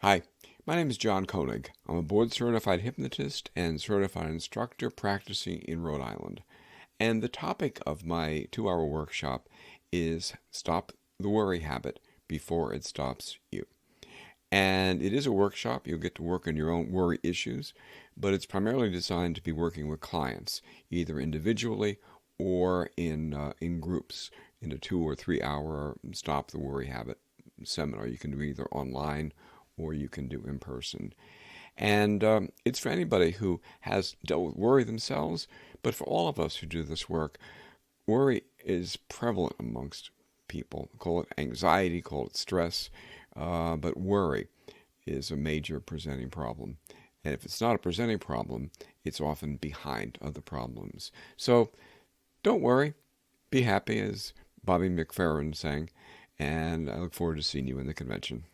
Hi, my name is John Koenig. I'm a board-certified hypnotist and certified instructor practicing in Rhode Island. And the topic of my 2-hour workshop is Stop the Worry Habit Before It Stops You. And it is a workshop. You'll get to work on your own worry issues, but it's primarily designed to be working with clients, either individually or in groups, in a 2 or 3 hour Stop the Worry Habit seminar. You can do either online or you can do in person. And it's for anybody who has dealt with worry themselves, but for all of us who do this work, worry is prevalent amongst people. Call it anxiety, call it stress, but worry is a major presenting problem. And if it's not a presenting problem, it's often behind other problems. So don't worry, be happy, as Bobby McFerrin sang, and I look forward to seeing you in the convention.